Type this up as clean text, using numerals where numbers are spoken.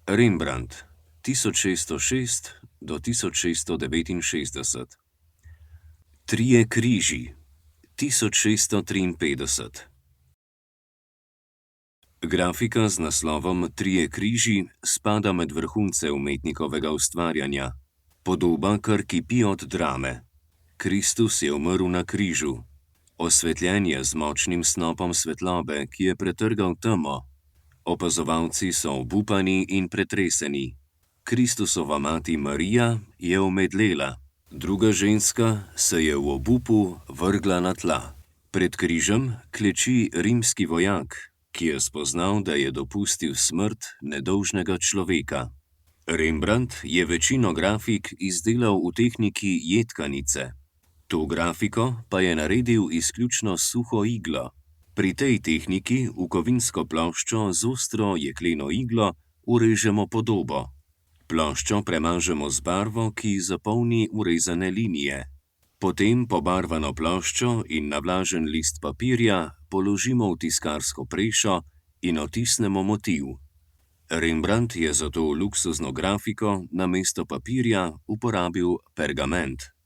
Rembrandt 1606 do 1669. Trije križi 1653. Grafika z naslovom Trije križi spada med vrhunce umetnikovega ustvarjanja. Podoba kar kipi od drame. Kristus je umrl na križu. Osvetljen je z močnim snopom svetlobe, ki je pretrgal temo. Opazovalci so obupani in pretreseni. Kristusova mati Marija je omedlela. Druga ženska se je v obupu vrgla na tla. Pred križem kleči rimski vojak, ki je spoznal, da je dopustil smrt nedolžnega človeka. Rembrandt je večino grafik izdelal v tehniki jedkanice. To grafiko pa je naredil izključno s suho iglo. Pri tej tehniki v kovinsko ploščo z ostro jekleno iglo urežemo podobo. Ploščo premažemo z barvo, ki zapolni urezane linije. Potem pobarvano ploščo in navlažen list papirja položimo v tiskarsko prešo in otisnemo motiv. Rembrandt je za to luksuzno grafiko namesto papirja uporabil pergament.